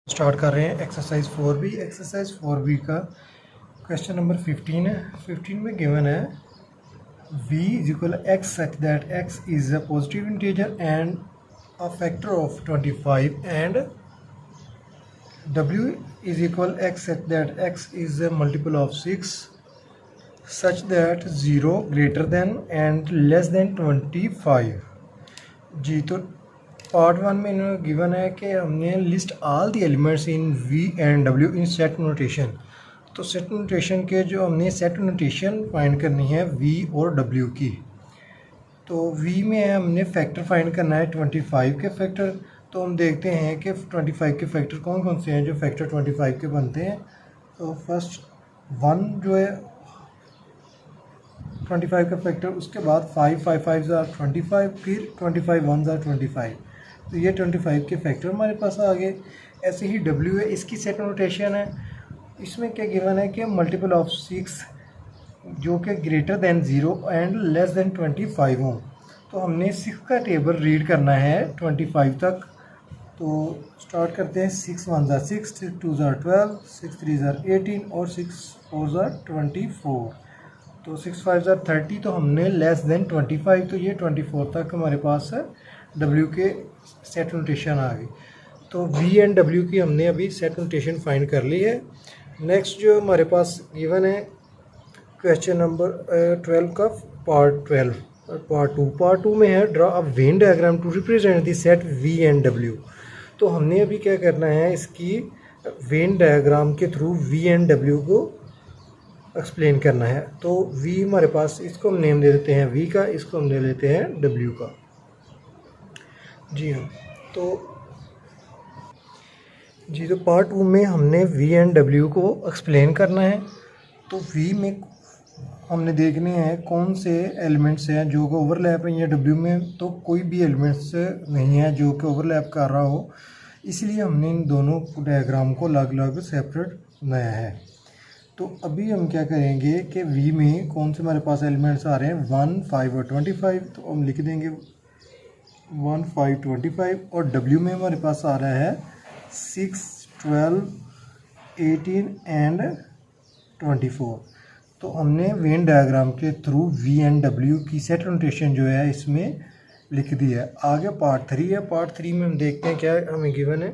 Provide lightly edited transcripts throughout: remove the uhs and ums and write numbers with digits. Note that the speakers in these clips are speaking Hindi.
स्टार्ट कर रहे हैं एक्सरसाइज 4B। एक्सरसाइज 4B का क्वेश्चन नंबर 15 है। 15 में गिवन है v is equal x such that x is a positive integer and a factor of 25 and w is equal x such that x is a multiple of 6 such that 0 greater than and less than 25। जी तो पार्ट 1 में इन्होंने गिवन है कि हमने list all the elements in v and w in set notation. तो सेट नोटेशन के जो हमने सेट नोटेशन फाइंड करनी है v और w की। तो v में हमने फैक्टर फाइंड करना है 25 के फैक्टर। तो हम देखते हैं कि 25 के फैक्टर कौन कौन से हैं जो फैक्टर 25 के बनते हैं। तो फर्स्ट 1 जो है 25 का फैक्टर, उसके बाद 5 5 आर 25, फिर 25 1 आर 25। तो ये 25 के फैक्टर हमारे पास आ गए। ऐसे ही W है, इसकी सेट नोटेशन है। इसमें क्या गिवन है कि मल्टीपल ऑफ 6 जो कि greater than 0 and less than 25 हो। तो हमने 6 का टेबल रीड करना है 25 तक। तो स्टार्ट करते हैं। 6 1 ज़ार 6, 6 2 ज़ार 12, 6 3 ज़ार 18 और 6 4 ज़ार 24। तो 6 5 ज़ार 30। तो हमने लेस देन 25, तो ये 24 तक हमारे पास है W के सेट नोटेशन आ गई। तो V एंड W की हमने अभी सेट नोटेशन फाइंड कर ली है। नेक्स्ट जो हमारे पास गिवन है क्वेश्चन नंबर 12 का पार्ट 12 और पार्ट 2 में है draw a Venn diagram to represent the set V and W। तो हमने अभी क्या करना है, इसकी वेन डायग्राम के थ्रू V एंड W को एक्सप्लेन करना है। तो V हमारे पास, इसको हम नेम दे देते हैं V का, इसको हम दे लेते हैं W का। जी हाँ, तो पार्ट 2 में हमने V एंड W को एक्सप्लेन करना है। तो V में हमने देखने हैं कौन से एलिमेंट्स हैं जो कि ओवरलैप हैं, या W में तो कोई भी एलिमेंट्स नहीं है जो कि ओवरलैप कर रहा हो, इसलिए हमने इन दोनों डायग्राम को अलग अलग सेपरेट बनाया है। तो अभी हम क्या करेंगे कि V में कौन से हमारे पास एलिमेंट्स आ रहे हैं 1 5 और 25। तो हम लिख देंगे 1 5 25। और W में हमारे पास आ रहा है 6 12 18 एंड 24। तो हमने वेन डायग्राम के थ्रू V एंड W की सेट नोटेशन जो है इसमें लिख दी है। आगे पार्ट 3 है। पार्ट 3 में हम देखते हैं क्या हमें गिवन है।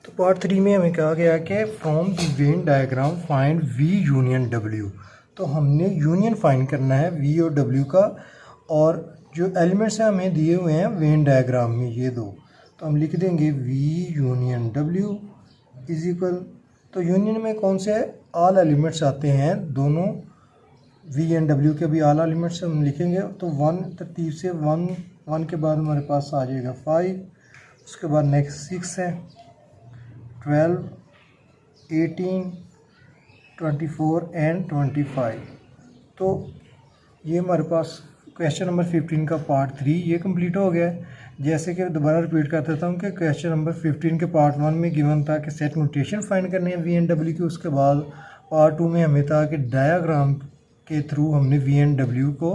तो पार्ट 3 में हमें कहा गया कि from the Venn diagram find V union W। तो हमने यूनियन फाइंड करना है V और W का, और जो एलिमेंट्स हैं हमें दिए हुए हैं वेन डायग्राम में ये दो। तो हम लिख देंगे V union W is equal, तो यूनियन में कौन से ऑल एलिमेंट्स आते हैं, दोनों V एंड W के भी ऑल एलिमेंट्स हम लिखेंगे। तो 1 तरतीब से 1 के बाद हमारे पास आ जाएगा 5, उसके बाद नेक्स्ट 6 है, 12 18 24 एंड 25। तो ये हमारे पास क्वेश्चन नंबर 15 का पार्ट 3 ये कंप्लीट हो गया है। जैसे कि दोबारा रिपीट कर देता हूँ कि क्वेश्चन नंबर 15 के पार्ट 1 में गिवन था कि सेट नोटेशन फाइंड करनी है V एंड W की। उसके बाद पार्ट 2 में हमें था कि डायग्राम के थ्रू हमने V एंड W को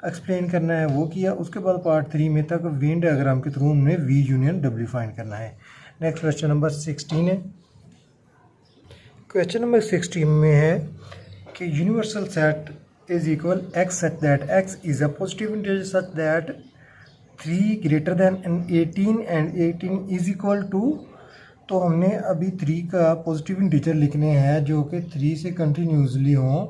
एक्सप्लेन करना है, वो किया। उसके बाद पार्ट 3 में तक वेन डायग्राम के थ्रू हमने V यूनियन W फाइंड करना है। नेक्स्ट क्वेश्चन नंबर 16 है। क्वेश्चन नंबर 16 में है कि universal set is equal x such that x is a positive integer such that 3 greater than 18 and 18 is equal to। तो हमने अभी 3 का पॉजिटिव इंटीजर लिखने हैं जो कि 3 से कंटिन्यूसली हों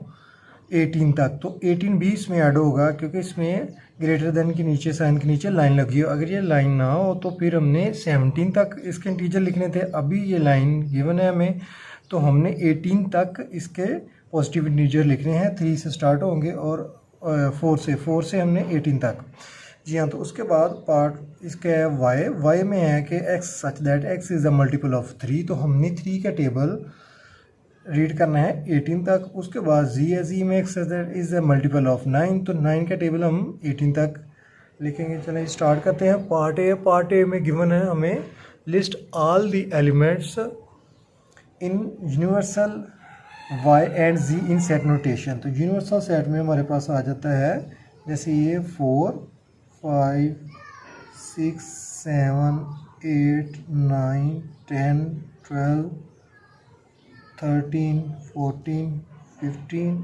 18 तक। तो 18 भी इसमें ऐड होगा क्योंकि इसमें ग्रेटर देन के नीचे साइन के नीचे लाइन लगी हो। अगर ये लाइन ना हो तो फिर हमने 17 तक इसके इंटीजर लिखने थे। अभी ये लाइन गिवन है हमें, तो हमने 18 तक इसके पॉजिटिव इंटीजर लिखने हैं। 3 से स्टार्ट होंगे और 4 से हमने 18 तक। जी हाँ, तो उसके बाद पार्ट इसका है y में है कि x such that x is a multiple of 3। तो हमने 3 का टेबल रीड करना है 18 तक। उसके बाद z है, z में x such that is a multiple of 9। तो 9 का टेबल हम 18 तक लिखेंगे। चलिए स्टार्ट करते हैं। पार्ट ए में गिवन है हमें list all the elements in universal y and z in set notation. तो यूनिवर्सल सेट में हमारे पास आ जाता है जैसे ये 4 5 6 7 8 9 10 12, 13, 14, 15,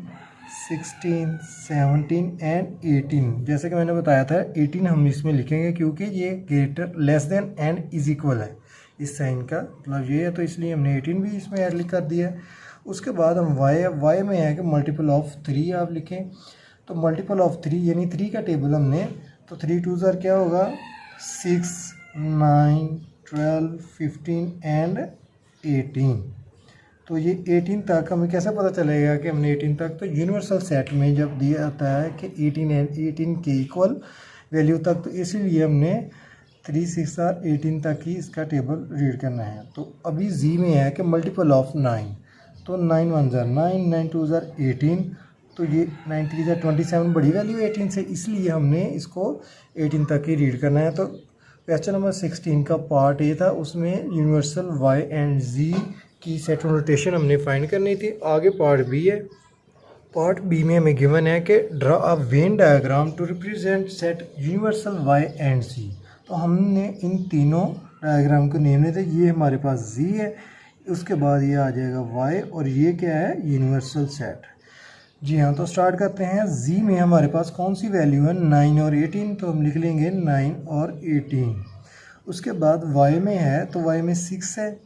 16, 17 एंड 18। जैसे कि मैंने बताया था 18 हम इसमें लिखेंगे क्योंकि ये greater less than and is equal है, इस साइन का मतलब ये है, तो इसलिए हमने 18 भी इसमें ऐड कर दिया है। उसके बाद हम y में है कि मल्टीपल ऑफ 3 आप लिखें, तो मल्टीपल ऑफ 3 यानी 3 का टेबल हमने, तो 3 2 ज़र क्या होगा 6, 9, 12, 15 एंड 18। तो ये 18 तक हमें कैसे पता चलेगा कि हमने 18 तक, तो यूनिवर्सल सेट में जब दिया जाता है कि 18 एंड 18 के इक्वल वैल्यू तक, तो इसीलिए हमने 3 6 18 तक ही इसका टेबल रीड करना है। तो अभी जी में है कि मल्टीपल ऑफ 9, तो 9 1 ज़र 9, 9 2 ज़र 18, तो ये 9 3 ज़र 27 बड़ी वैल्यू 18 से, इसलिए हमने इसको 18 तक ही रीड करना है। तो क्वेश्चन नंबर 16 का पार्ट ए था, उसमें यूनिवर्सल वाई एंड जी की सेट नोटेशन हमने फाइंड करनी थी। आगे पार्ट बी है। पार्ट बी में हमें गिवन है कि draw a Venn diagram to represent set universal Y and G. तो हमने इन तीनों डायग्राम को नेम थे, ये हमारे पास जी है, उसके बाद ये आ जाएगा वाई, और ये क्या है यूनिवर्सल सेट। जी हाँ, तो स्टार्ट करते हैं। जी में हमारे पास कौन सी वैल्यू है 9 और 18, तो हम लिख लेंगे 9 और 18। उसके बाद वाई में है तो वाई में 6 है,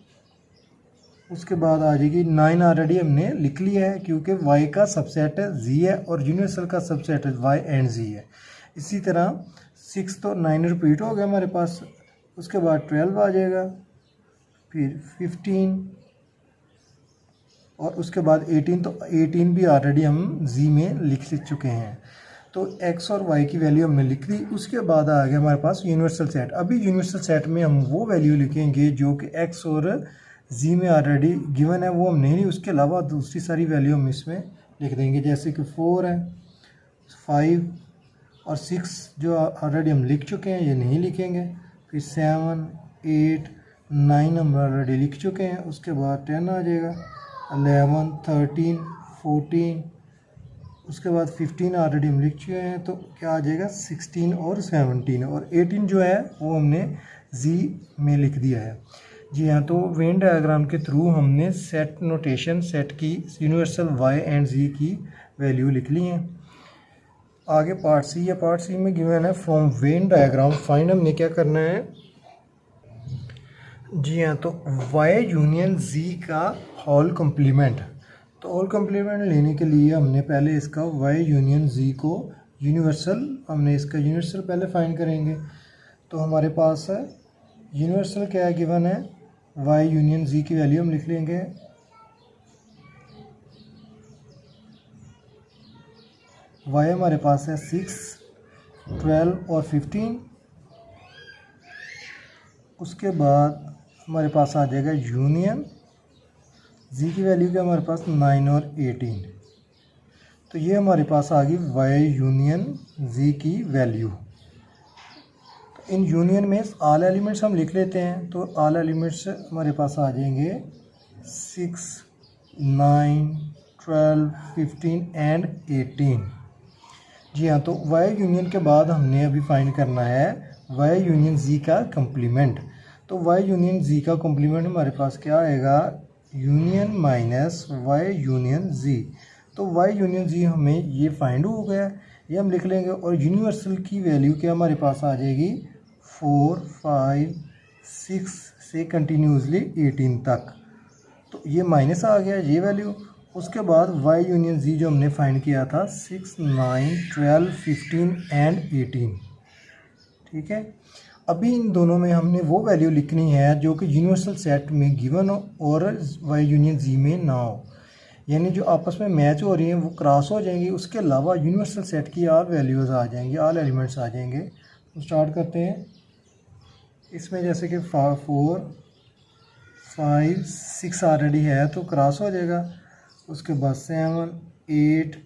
उसके बाद आ जाएगी 9, ऑलरेडी हमने लिख लिया है क्योंकि y का सबसेट जी है और यूनिवर्सल का सबसेट y एंड जी है। इसी तरह 6 तो 9 रिपीट हो गया हमारे पास, उसके बाद 12 आ जाएगा, फिर 15 और उसके बाद 18, तो 18 भी ऑलरेडी हम जी में लिख चुके हैं। तो x और y की वैल्यू हमने लिख दी। उसके बाद आ गया हमारे पास यूनिवर्सल सेट। अभी यूनिवर्सल सेट में हम वो वैल्यू लिखेंगे जो कि x और जी में ऑलरेडी गिवन है, वो हम नहीं, उसके अलावा दूसरी सारी वैल्यू हम इसमें लिख देंगे, जैसे कि 4 है, 5 और 6 जो ऑलरेडी हम लिख चुके हैं ये नहीं लिखेंगे, फिर 7, 8, 9 हम ऑलरेडी लिख चुके हैं, उसके बाद 10 आ जाएगा, 11, 13, 14, उसके बाद 15 ऑलरेडी हम लिख चुके हैं, तो क्या आ जाएगा 16 और 17, और 18 जो है वो हमने जी में लिख दिया है। जी हाँ, तो वेन डायग्राम के थ्रू हमने सेट नोटेशन सेट की यूनिवर्सल वाई एंड जी की वैल्यू लिख ली है। आगे पार्ट सी है। पार्ट सी में गिवन है फ्रॉम वेन डायग्राम फाइंड, हमने क्या करना है। जी हाँ, तो वाई यूनियन जी का होल कम्प्लीमेंट, तो होल कम्प्लीमेंट लेने के लिए हमने पहले इसका वाई यूनियन जी को यूनिवर्सल, हमने इसका यूनिवर्सल पहले फाइंड करेंगे। तो हमारे पास है यूनिवर्सल क्या गिवन है, वाई यूनियन जी की वैल्यू हम लिख लेंगे, वाई हमारे पास है 6, 12 और 15। उसके बाद हमारे पास आ जाएगा यूनियन जी की वैल्यू क्या हमारे पास 9 और 18। तो ये हमारे पास आ गई वाई यूनियन जी की वैल्यू। इन यूनियन में ऑल एलिमेंट्स हम लिख लेते हैं, तो ऑल एलिमेंट्स हमारे पास आ जाएंगे 6, 9, 12, 15 एंड 18। जी हाँ, तो वाई यूनियन के बाद हमने अभी फाइंड करना है वाई यूनियन जी का कम्प्लीमेंट। तो वाई यूनियन जी का कम्प्लीमेंट हमारे पास क्या आएगा, यूनियन माइनस वाई यूनियन जी। तो वाई यूनियन जी हमें ये फाइंड हो गया, ये हम लिख लेंगे, और यूनिवर्सल की वैल्यू क्या हमारे पास आ जाएगी 4, 5, 6 से कंटिन्यूसली 18 तक। तो ये माइनस आ गया ये वैल्यू। उसके बाद वाई यूनियन जी जो हमने फाइंड किया था 6, 9, 12, 15 एंड 18। ठीक है, अभी इन दोनों में हमने वो वैल्यू लिखनी है जो कि यूनिवर्सल सेट में गिवन हो और वाई यूनियन जी में ना हो, यानी जो आपस में मैच हो रही हैं वो क्रॉस हो जाएंगी। उसके अलावा यूनिवर्सल सेट की ऑल वैल्यूज़ आ जाएंगी, ऑल एलिमेंट्स आ जाएंगे। तो स्टार्ट करते हैं इसमें, जैसे कि 4, 5, 6 ऑलरेडी है तो क्रॉस हो जाएगा। उसके बाद 7, 8,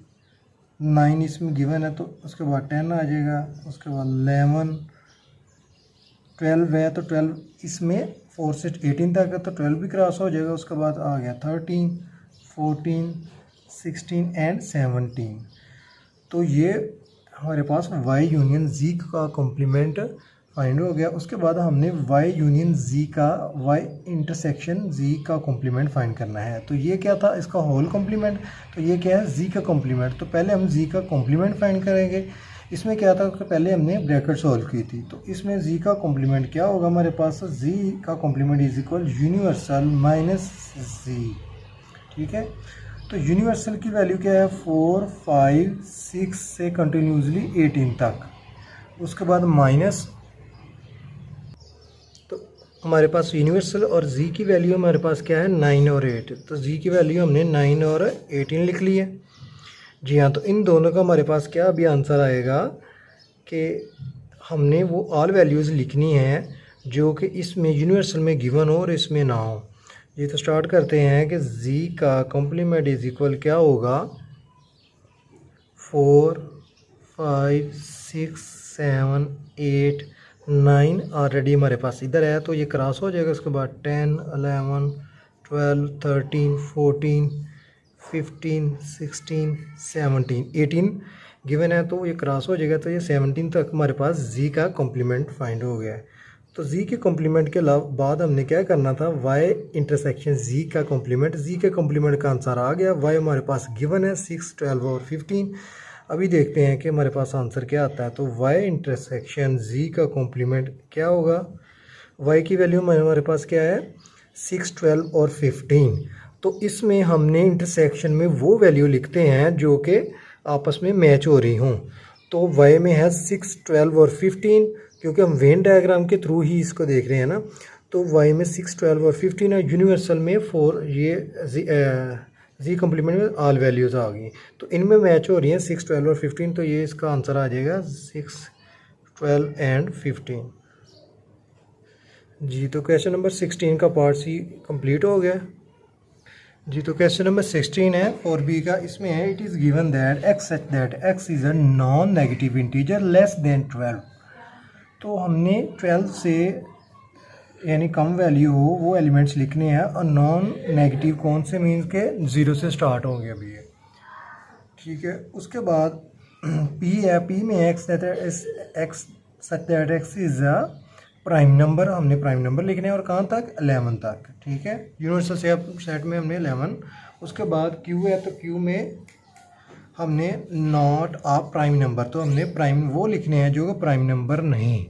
9 इसमें गिवन है तो उसके बाद 10 आ जाएगा। उसके बाद 11, 12 है तो 12 इसमें 4 से 18 तक है तो 12 भी क्रॉस हो जाएगा। उसके बाद आ गया 13, 14, 16 एंड 17। तो ये हमारे पास वाई यूनियन जी का कॉम्प्लीमेंट फाइंड हो गया। उसके बाद हमने y यूनियन z का y इंटरसेक्शन z का कॉम्प्लीमेंट फाइंड करना है। तो ये क्या था, इसका होल कॉम्प्लीमेंट, तो ये क्या है, z का कॉम्प्लीमेंट। तो पहले हम z का कॉम्प्लीमेंट फाइंड करेंगे। इसमें क्या था कि पहले हमने ब्रैकेट सॉल्व की थी, तो इसमें z का कॉम्प्लीमेंट क्या होगा हमारे पास, z का complement is equal universal minus z। ठीक है, तो यूनिवर्सल की वैल्यू क्या है, 4, 5, 6 से कंटिन्यूसली 18 तक। उसके बाद माइनस, तो हमारे पास यूनिवर्सल और z की वैल्यू हमारे पास क्या है, 9 और 8। तो z की वैल्यू हमने 9 और 18 लिख ली है। जी हाँ, तो इन दोनों का हमारे पास क्या अभी आंसर आएगा कि हमने वो ऑल वैल्यूज़ लिखनी है जो कि इसमें यूनिवर्सल में गिवन हो और इसमें ना हो। ये तो स्टार्ट करते हैं कि z का कॉम्प्लीमेंट इज इक्वल क्या होगा, 4, 5, 6, 7, 8, 9 ऑलरेडी हमारे पास इधर है, तो ये क्रॉस हो जाएगा। उसके बाद 10, 11, 12, 13, 14, 15, 16, 17, 18 गिवन है, तो ये क्रॉस हो जाएगा। तो ये 17 तक हमारे पास z का कॉम्प्लीमेंट फाइंड हो गया है। तो z के कॉम्प्लीमेंट के बाद हमने क्या करना था, y इंटरसेक्शन z का कॉम्प्लीमेंट। z के कॉम्प्लीमेंट का आंसर आ गया, y हमारे पास गिवन है 6, 12 और 15। अभी देखते हैं कि हमारे पास आंसर क्या आता है। तो y इंटरसेक्शन z का कॉम्प्लीमेंट क्या होगा, y की वैल्यू हमारे पास क्या है, 6, 12 और 15। तो इसमें हमने इंटरसेक्शन में वो वैल्यू लिखते हैं जो कि आपस में मैच हो रही हों। तो y में है 6, 12 और 15, क्योंकि हम वेन डायग्राम के थ्रू ही इसको देख रहे हैं ना। तो y में 6, 12 और 15 है, यूनिवर्सल में 4, ये z कॉम्प्लीमेंट में ऑल वैल्यूज़ आ गई, तो इनमें मैच हो रही हैं 6, 12 और 15। तो ये इसका आंसर आ जाएगा 6, 12 एंड 15। जी, तो क्वेश्चन नंबर 16 का पार्ट सी कंप्लीट हो गया। जी, तो क्वेश्चन नंबर 16 है 4b का। इसमें है, it is given that x such that x is a non negative integer less than 12। तो हमने 12 से यानी कम वैल्यू हो वो एलिमेंट्स लिखने हैं, और नॉन नेगेटिव कौन से, मीन्स के 0 से स्टार्ट होंगे अभी ये। ठीक है, उसके बाद p है, p में x such that x is a prime number. हमने प्राइम नंबर लिखने हैं, और कहाँ तक, 11 तक। ठीक है, यूनिवर्सल सेट में हमने 11। उसके बाद q है, तो q में हमने नॉट आ प्राइम नंबर, तो हमने प्राइम वो लिखने हैं जो कि प्राइम नंबर नहीं।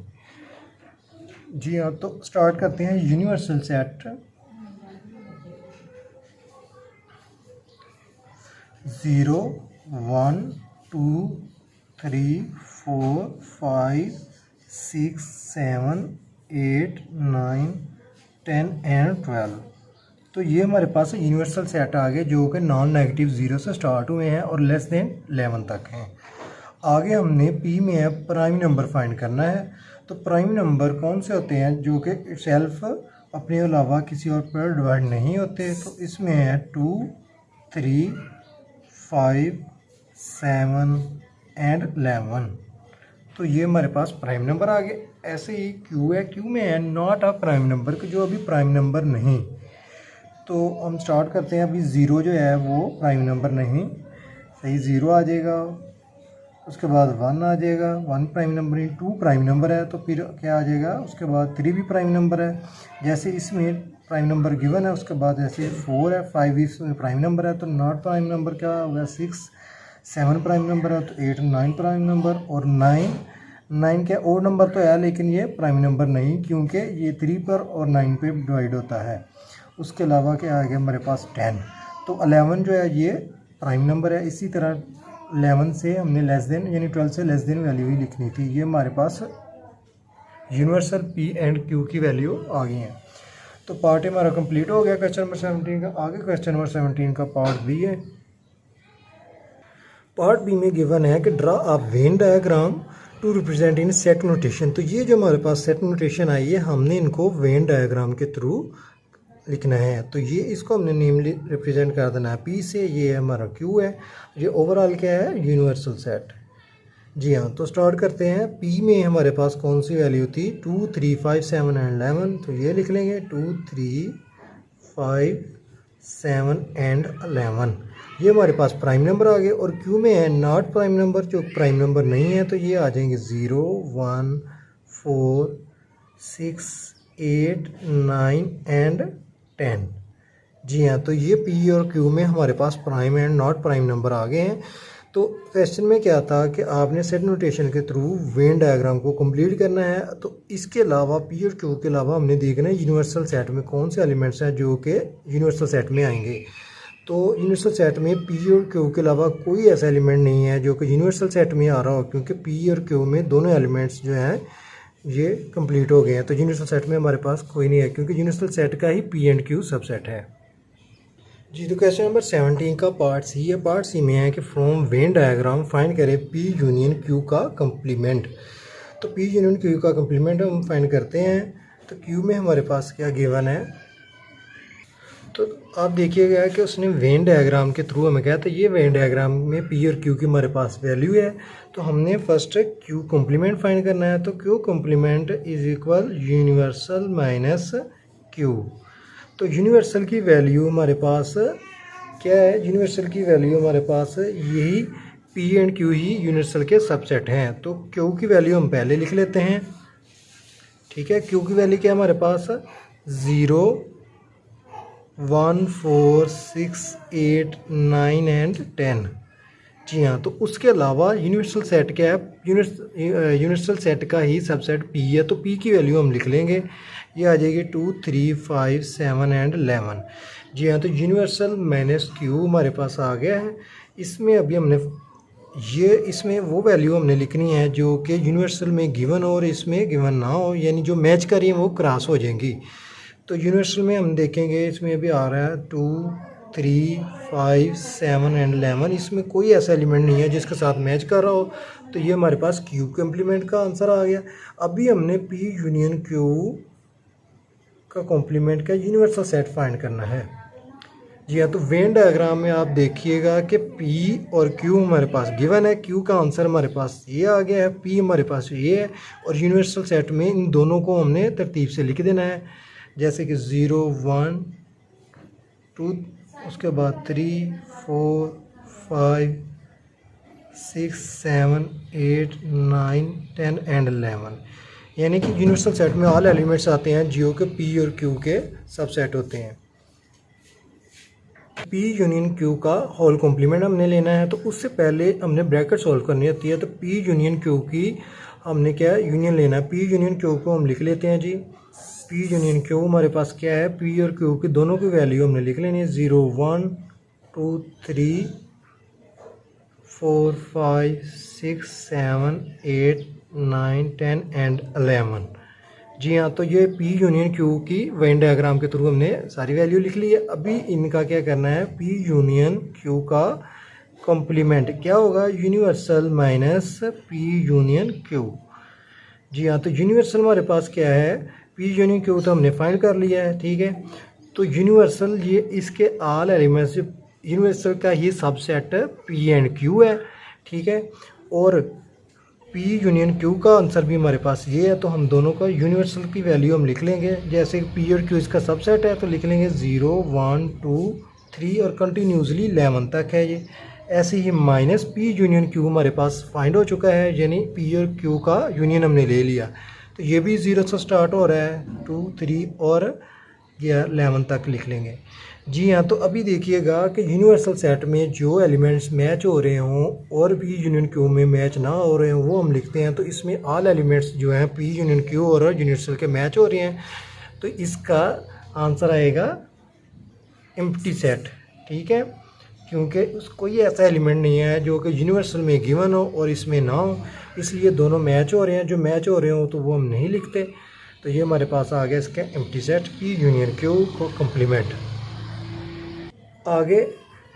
जी हाँ, तो स्टार्ट करते हैं। Universal set 0, 1, 2, 3, 4, 5, 6, 7, 8, 9, 10 and 12। तो ये हमारे पास यूनिवर्सल सेट आ गए जो कि नॉन नेगेटिव 0 से स्टार्ट हुए हैं और लेस देन 11 तक हैं। आगे हमने p में है प्राइम नंबर फाइंड करना है। तो प्राइम नंबर कौन से होते हैं जो कि सेल्फ अपने अलावा किसी और पर डिवाइड नहीं होते। तो इसमें है 2, 3, 5, 7 एंड 11। तो ये हमारे पास प्राइम नंबर आ गए। ऐसे ही q है, q में है नॉट अ प्राइम नंबर, जो अभी प्राइम नंबर नहीं। तो हम स्टार्ट करते हैं। अभी 0 जो है वो प्राइम नंबर नहीं, सही 0 आ जाएगा। उसके बाद 1 आ जाएगा, 1 प्राइम नंबर नहीं, 2 प्राइम नंबर है, तो फिर क्या आ जाएगा, उसके बाद 3 भी प्राइम नंबर है, जैसे इसमें प्राइम नंबर गिवन है। उसके बाद जैसे 4 है, 5 इसमें प्राइम नंबर है, तो नॉट प्राइम नंबर क्या होगा, 6, 7 प्राइम नंबर है, तो 8, 9 प्राइम नंबर। और 9 क्या और नंबर तो है, लेकिन ये प्राइम नंबर नहीं, क्योंकि ये 3 पर और 9 पे डिवाइड होता है। उसके अलावा क्या आ गया हमारे पास 10। तो 11 जो है ये प्राइम नंबर है। इसी तरह 11 से हमने लेस देन यानी 12 से लेस देन वैल्यू ही लिखनी थी। ये हमारे पास यूनिवर्सल p एंड q की वैल्यू आ गई हैं। तो पार्ट ए हमारा कंप्लीट हो गया क्वेश्चन नंबर 17 का। आगे क्वेश्चन नंबर 17 का पार्ट बी है। पार्ट बी में गिवन है कि draw a Venn diagram to represent in set notation. तो ये जो हमारे पास सेट नोटेशन आई है, हमने इनको वेन डायग्राम के थ्रू लिखना है। तो ये इसको हमने नेमली रिप्रेजेंट कर देना है p से। ये हमारा q है, ये ओवरऑल क्या है, यूनिवर्सल सेट। जी हाँ, तो स्टार्ट करते हैं। p में हमारे पास कौन सी वैल्यू थी, 2, 3, 5, 7 एंड 11। तो ये लिख लेंगे 2, 3, 5, 7 एंड 11। ये हमारे पास प्राइम नंबर आ गए। और q में है नॉट प्राइम नंबर, जो प्राइम नंबर नहीं है, तो ये आ जाएंगे 0, 1, 4 6 8 9 एंड 10। जी हाँ, तो ये पी और क्यू में हमारे पास prime and not prime number आ गए हैं। तो क्वेश्चन में क्या था कि आपने सेट नोटेशन के थ्रू वेन डायग्राम को कंप्लीट करना है। तो इसके अलावा पी और क्यू के अलावा हमने देखना है यूनिवर्सल सेट में कौन से एलिमेंट्स हैं जो कि यूनिवर्सल सेट में आएंगे। तो यूनिवर्सल सेट में पी और क्यू के अलावा कोई ऐसा एलिमेंट नहीं है जो कि यूनिवर्सल सेट में आ रहा हो, क्योंकि पी और क्यू में दोनों एलिमेंट्स जो हैं ये कंप्लीट हो गए हैं। तो यूनिवर्सल सेट में हमारे पास कोई नहीं है, क्योंकि यूनिवर्सल सेट का ही पी एंड क्यू सबसेट है। जी, तो क्वेश्चन नंबर 17 का पार्ट सी है। पार्ट सी में है कि फ्रॉम वेन डायग्राम फाइंड करें पी यूनियन क्यू का कंप्लीमेंट। तो पी यूनियन क्यू का कंप्लीमेंट हम फाइंड करते हैं। तो क्यू में हमारे पास क्या गिवन है, तो आप देखिएगा कि उसने वेन डायग्राम के थ्रू हमें कहा था ये वेन डायग्राम में पी और क्यू की हमारे पास वैल्यू है। तो हमने फर्स्ट क्यू कॉम्प्लीमेंट फाइंड करना है। तो Q complement is equal universal minus Q. तो यूनिवर्सल की वैल्यू हमारे पास क्या है, यूनिवर्सल की वैल्यू हमारे पास यही P and Q he universal के सबसेट हैं। तो क्यू की वैल्यू हम पहले लिख लेते हैं, ठीक है। क्यू की वैल्यू क्या है हमारे पास 0 1 4 6 8 9 एंड 10। जी हाँ, तो उसके अलावा यूनिवर्सल सेट क्या है, यूनिवर्सल सेट का ही सबसेट पी है। तो पी की वैल्यू हम लिख लेंगे, ये आ जाएगी 2 3 5 7 एंड 11। जी हाँ, तो यूनिवर्सल माइनस क्यू हमारे पास आ गया है। इसमें अभी हमने इसमें वो वैल्यू हमने लिखनी है जो कि यूनिवर्सल में गिवन हो और इसमें गिवन ना हो, यानी जो मैच कर रही है वो क्रॉस हो जाएंगी। तो यूनिवर्सल में हम देखेंगे, इसमें अभी आ रहा है 2 3 5 7 एंड 11। इसमें कोई ऐसा एलिमेंट नहीं है जिसके साथ मैच कर रहा हो। तो ये हमारे पास क्यू कॉम्प्लीमेंट का आंसर आ गया। अभी हमने पी यूनियन क्यू का कॉम्प्लीमेंट का यूनिवर्सल सेट फाइंड करना है। जी हाँ, तो वेन डायग्राम में आप देखिएगा कि पी और क्यू हमारे पास गिवन है। क्यू का आंसर हमारे पास ये आ गया है, पी हमारे पास ये है, और यूनिवर्सल सेट में इन दोनों को हमने तरतीब से लिख देना है, जैसे कि 0 1 2, उसके बाद 3 4 5 6 7 8 9 10 एंड 11। यानी कि यूनिवर्सल सेट में ऑल एलिमेंट्स आते हैं जो कि पी और क्यू के सबसेट होते हैं। पी यूनियन क्यू का होल कॉम्प्लीमेंट हमने लेना है। तो उससे पहले हमने ब्रैकेट सॉल्व करनी होती है। तो पी यूनियन क्यू की हमने क्या यूनियन लेना है। पी यूनियन क्यू को हम लिख लेते हैं। जी, पी यूनियन क्यू हमारे पास क्या है, पी और क्यू की दोनों की वैल्यू हमने लिख लेनी है। 0 1 2 3 4 5 6 7 8 9 10 एंड 11। जी हाँ, तो ये पी यूनियन क्यू की वेन डायग्राम के थ्रू हमने सारी वैल्यू लिख ली है। अभी इनका क्या करना है, पी यूनियन क्यू का कॉम्प्लीमेंट क्या होगा, universal minus P union Q. जी हाँ, तो यूनिवर्सल हमारे पास क्या है, पी यूनियन क्यू तो हमने फाइंड कर लिया है, ठीक है। तो यूनिवर्सल ये इसके ऑल एलिमेंट्स, यूनिवर्सल का ये सबसेट पी एंड क्यू है, ठीक है। और पी यूनियन क्यू का आंसर भी हमारे पास ये है। तो हम दोनों का यूनिवर्सल की वैल्यू हम लिख लेंगे, जैसे पी और क्यू इसका सबसेट है तो लिख लेंगे 0 1 2 3 और कंटिन्यूसली 11 तक है ये। ऐसे ही माइनस पी यूनियन क्यू हमारे पास फाइंड हो चुका है, यानी पी और क्यू का यूनियन हमने ले लिया। तो ये भी 0 से स्टार्ट हो रहा है, 2 3 और ये 11 तक लिख लेंगे। जी हाँ, तो अभी देखिएगा कि यूनिवर्सल सेट में जो एलिमेंट्स मैच हो रहे हों और पी यूनियन क्यू में मैच ना हो रहे हों वो हम लिखते हैं। तो इसमें ऑल एलिमेंट्स जो हैं पी यूनियन क्यू और यूनिवर्सल के मैच हो रहे हैं, तो इसका आंसर आएगा एम्प्टी सेट, ठीक है। क्योंकि कोई ऐसा एलिमेंट नहीं है जो कि यूनिवर्सल में गिवन हो और इसमें ना हो, इसलिए दोनों मैच हो रहे हैं। जो मैच हो रहे हो तो वो हम नहीं लिखते। तो ये हमारे पास आ गया इसका empty set P union Q को कम्प्लीमेंट। आगे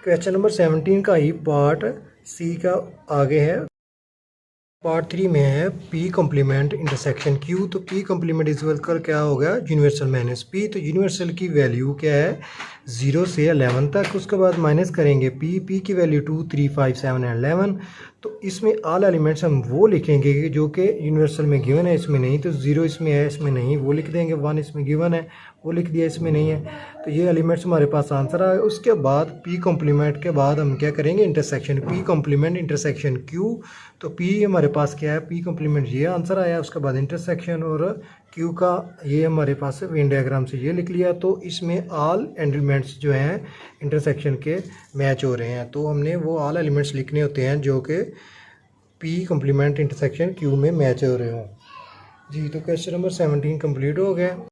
क्वेश्चन नंबर 17 का ही पार्ट सी का आगे है। पार्ट 3 में है पी कम्प्लीमेंट इंटरसेक्शन क्यू। तो पी कम्प्लीमेंट इज इक्वल क्या हो गया, यूनिवर्सल माइनस पी। तो यूनिवर्सल की वैल्यू क्या है, 0 से 11 तक। उसके बाद माइनस करेंगे पी की वैल्यू 2, 3, 5, 7 एंड 11। तो इसमें ऑल एलिमेंट्स हम वो लिखेंगे कि जो कि यूनिवर्सल में गिवन है, इसमें नहीं। तो 0 इसमें है, इसमें नहीं, वो लिख देंगे। 1 इसमें गिवन है, वो लिख दिया, इसमें नहीं है। तो ये एलिमेंट्स हमारे पास आंसर आए। उसके बाद पी कॉम्प्लीमेंट के बाद हम क्या करेंगे, intersection. P complement intersection Q. तो पी हमारे पास क्या है, पी कॉम्प्लीमेंट ये आंसर आया। उसके बाद इंटरसेक्शन और क्यू का ये हमारे पास वेन डायग्राम से ये लिख लिया। तो इसमें ऑल एलिमेंट्स जो हैं इंटरसेक्शन के मैच हो रहे हैं। तो हमने वो ऑल एलिमेंट्स लिखने होते हैं जो कि पी कॉम्प्लीमेंट इंटरसेक्शन क्यू में मैच हो रहे हों। जी, तो क्वेश्चन नंबर 17 कंप्लीट हो गया।